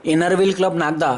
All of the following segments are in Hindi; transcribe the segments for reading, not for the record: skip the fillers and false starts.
इनरव्हील क्लब नागदा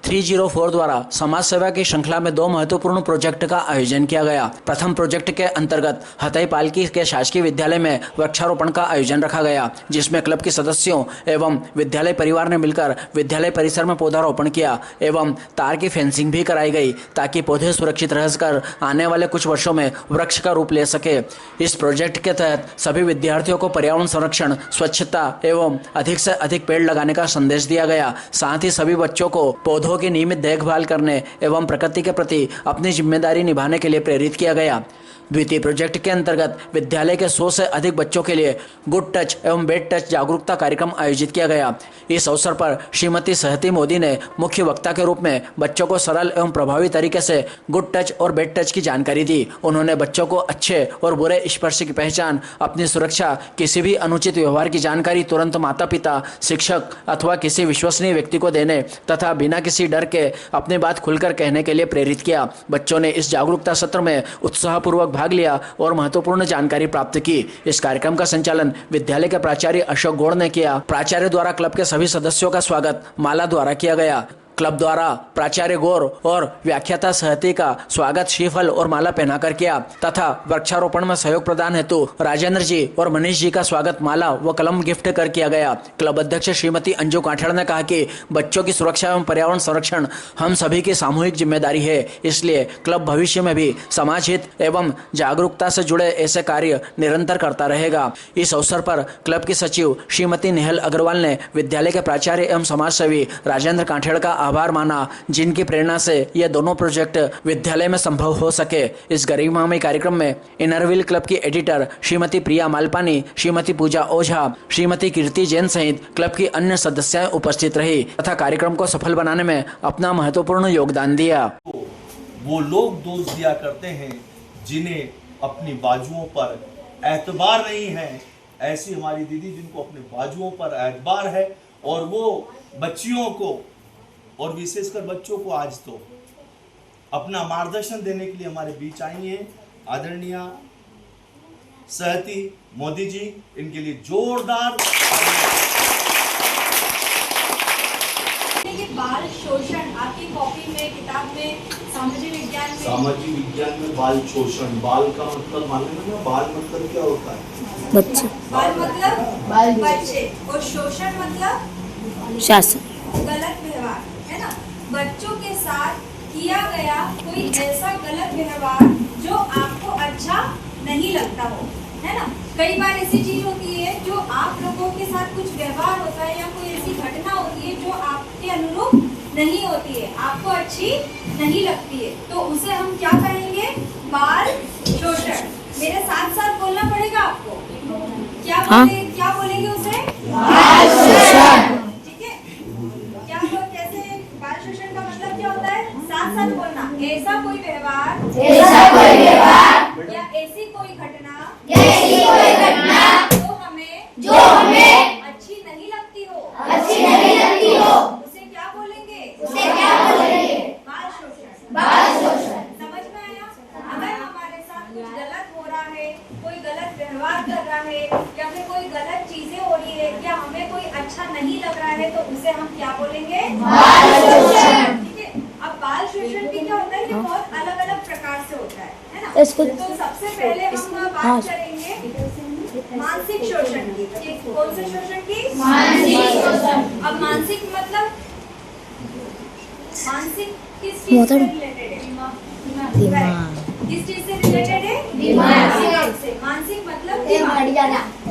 304 द्वारा समाज सेवा की श्रृंखला में 2 महत्वपूर्ण प्रोजेक्ट का आयोजन किया गया। प्रथम प्रोजेक्ट के अंतर्गत हथई पालकी के शासकीय विद्यालय में वृक्षारोपण का आयोजन रखा गया, जिसमें क्लब के सदस्यों एवं विद्यालय परिवार ने मिलकर विद्यालय परिसर में पौधारोपण किया एवं तार की फेंसिंग भी कराई गई ताकि पौधे सुरक्षित रहकर आने वाले कुछ वर्षों में वृक्ष का रूप ले सके। इस प्रोजेक्ट के तहत सभी विद्यार्थियों को पर्यावरण संरक्षण, स्वच्छता एवं अधिक से अधिक पेड़ लगाने का संदेश दिया गया। साथ ही सभी बच्चों को पौधों की नियमित देखभाल करने एवं प्रकृति के प्रति अपनी जिम्मेदारी निभाने के लिए प्रेरित किया गया। द्वितीय प्रोजेक्ट के अंतर्गत विद्यालय के 100 से अधिक बच्चों के लिए गुड टच एवं बेड टच जागरूकता कार्यक्रम आयोजित किया गया। इस अवसर पर श्रीमती सहती मोदी ने मुख्य वक्ता के रूप में बच्चों को सरल एवं प्रभावी तरीके से गुड टच और बेड टच की जानकारी दी। उन्होंने बच्चों को अच्छे और बुरे स्पर्श की पहचान, अपनी सुरक्षा, किसी भी अनुचित व्यवहार की जानकारी तुरंत माता पिता, शिक्षक अथवा किसी विश्वसनीय व्यक्ति को देने तथा बिना किसी डर के अपनी बात खुलकर कहने के लिए प्रेरित किया। बच्चों ने इस जागरूकता सत्र में उत्साहपूर्वक भाग लिया और महत्वपूर्ण जानकारी प्राप्त की। इस कार्यक्रम का संचालन विद्यालय के प्राचार्य अशोक गौड़ ने किया। प्राचार्य द्वारा क्लब के सभी सदस्यों का स्वागत माला द्वारा किया गया। क्लब द्वारा प्राचार्य गौर और व्याख्याता सहती का स्वागत श्रीफल और माला पहनाकर किया तथा वृक्षारोपण में सहयोग प्रदान हेतु राजेंद्र जी और मनीष जी का स्वागत माला व कलम गिफ्ट कर किया गया। क्लब अध्यक्ष श्रीमती अंजू काठड़ ने कहा कि बच्चों की सुरक्षा एवं पर्यावरण संरक्षण हम सभी की सामूहिक जिम्मेदारी है, इसलिए क्लब भविष्य में भी समाज हित एवं जागरूकता से जुड़े ऐसे कार्य निरंतर करता रहेगा। इस अवसर पर क्लब की सचिव श्रीमती नेहल अग्रवाल ने विद्यालय के प्राचार्य एवं समाजसेवी राजेंद्र काठड़ का आभार माना, जिनकी प्रेरणा से यह दोनों प्रोजेक्ट विद्यालय में संभव हो सके। इस गरिमामय कार्यक्रम में इनरव्हील क्लब की एडिटर श्रीमती प्रिया मालपानी, श्रीमती पूजा ओझा, श्रीमती कीर्ति जैन सहित क्लब की अन्य सदस्याएं उपस्थित रही तथा कार्यक्रम को सफल बनाने में अपना महत्वपूर्ण योगदान दिया। वो लोग दोष दिया करते हैं जिन्हें अपनी बाजुओं पर एतबार नहीं है। ऐसी हमारी दीदी जिनको अपने बाजुओं पर एतबार है और वो बच्चियों को और विशेषकर बच्चों को आज तो अपना मार्गदर्शन देने के लिए हमारे बीच आई हैं आदरणीय सहती मोदी जी। इनके लिए जोरदार। बाल शोषण आपकी कॉपी में, किताब में, सामाजिक विज्ञान में बाल शोषण, बाल का मतलब मालूम है ना? बाल मतलब क्या होता है? बच्चे। बाल मतलब बच्चे और शोषण मतलब शासन, गलत व्यवहार, है ना? बच्चों के साथ किया गया कोई ऐसा गलत व्यवहार जो आपको अच्छा नहीं लगता हो, है ना? कई बार ऐसी चीज होती है जो आप लोगों के साथ कुछ व्यवहार होता है या कोई ऐसी घटना होती है जो आपके अनुरूप नहीं होती है, आपको अच्छी नहीं लगती है, तो उसे हम क्या कहेंगे? बाल शोषण। मेरे साथ साथ बोलना पड़ेगा आपको। क्या बोलेंगे उसे? बाल शोषण। साथ बोलना। ऐसा कोई व्यवहार या ऐसी कोई घटना जो हमें अच्छी नहीं लगती हो उसे क्या बोलेंगे? बाल शोषण। समझ में आया? अगर हमारे साथ कुछ गलत हो रहा है, कोई गलत व्यवहार कर रहा है या फिर कोई गलत चीजें हो रही है या हमें कोई अच्छा नहीं लग रहा है तो उसे हम क्या बोलेंगे? बाल शोषण। अब बाल शोषण भी क्या होता है कि बहुत अलग अलग प्रकार से होता है ना? तो सबसे पहले हम बात करेंगे मानसिक शोषण की। कौन से शोषण की? मानसिक शोषण। अब मानसिक मतलब मानसिक किस चीज से रिलेटेड है? किस चीज से रिलेटेड है? दिमाग से। मानसिक मतलब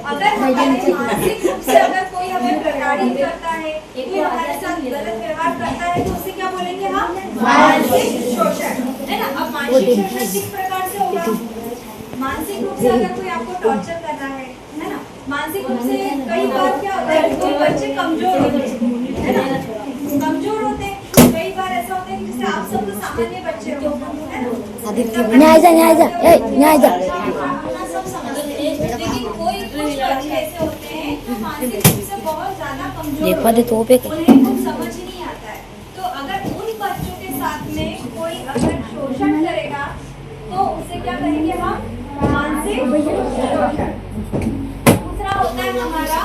अगर हमारे मानसिक रूप से अगर कोई हमें प्रताड़ित करता है, कोई हमारे साथ गलत व्यवहार करता है तो उसे क्या बोलेंगे हम? मानसिक शोषण, है ना? अब मानसिक शोषण किस प्रकार से होगा? मानसिक रूप से अगर कोई आपको टॉर्चर कर रहा है ना? मानसिक रूप से कई बार क्या होता है कि कोई बच्चे कमजोर होते हैं, है ना? कमजोर होते हैं। कई बार ऐसा होता है कि जैसे आप सब तो सामान्य बच्चे हो, है ना? न्याय जा लेकिन कोई कुछ बच्चे ऐसे होते हैं जो मानसिक रूप से बहुत ज्यादा कमजोर उन्हें कुछ समझ नहीं आता है। तो अगर उन बच्चों के साथ में कोई अगर शोषण करेगा तो उसे क्या कहेंगे हम? मानसिक शोषण। दूसरा होता है हमारा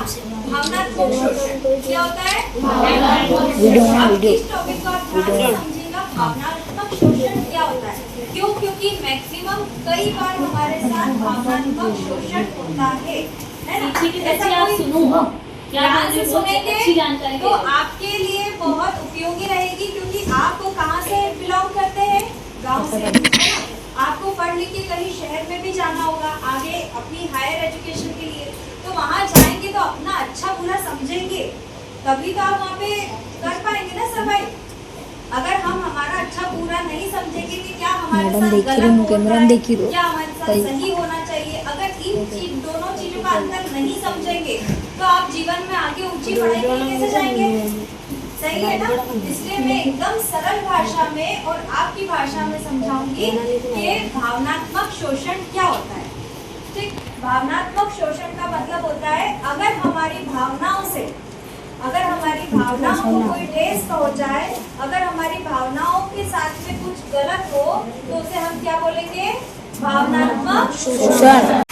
भावनात्मक शोषण। क्या होता है? भावनात्मक वीडियो में अब वीडियो। इस टॉपिक को आप ध्यान से समझिएगा, भावनात्मक शोषण क्या होता है। क्यों? क्योंकि मैक्सिमम कई बार हमारे साथ भावनात्मक शोषण होता है ना। ठीक है, ऐसा बच्चे आप कोई- सुनो, ध्यान से सुनेंगे अच्छी जानकारी तो दे रहे हैं। आपके लिए बहुत उपयोगी रहेगी, क्योंकि आपको कहाँ से बिलोंग करते हैं, गांव से, है ना। आपको पढ़ लिख के कहीं शहर में भी जाना होगा आगे अपनी हायर एजुकेशन के लिए, तो वहाँ जाएंगे तो अपना अच्छा बुरा समझेंगे, तभी तो आप वहाँ पे कर पाएंगे ना सर्वाइव। अगर हम हमारा अच्छा बुरा नहीं समझेंगे कि क्या हमारे मैडम साथ देख रही गलत हूँ, हो कैमरा रहा में है, देख ही रहो। क्या हमारे साथ सही। सही होना चाहिए, अगर इन दोनों चीजों का अंतर नहीं समझेंगे तो आप जीवन में आगे ऊंची पढ़ाई के लिए कैसे जाएंगे। सही है ना। इसलिए मैं एकदम सरल भाषा में और आपकी भाषा में समझाऊंगी कि भावनात्मक शोषण क्या होता है। ठीक, भावनात्मक शोषण का मतलब होता है अगर हमारी भावनाओं को कोई ठेस पहुंचाए, अगर हमारी भावनाओं के साथ में कुछ गलत हो तो उसे हम क्या बोलेंगे, भावनात्मक शोषण।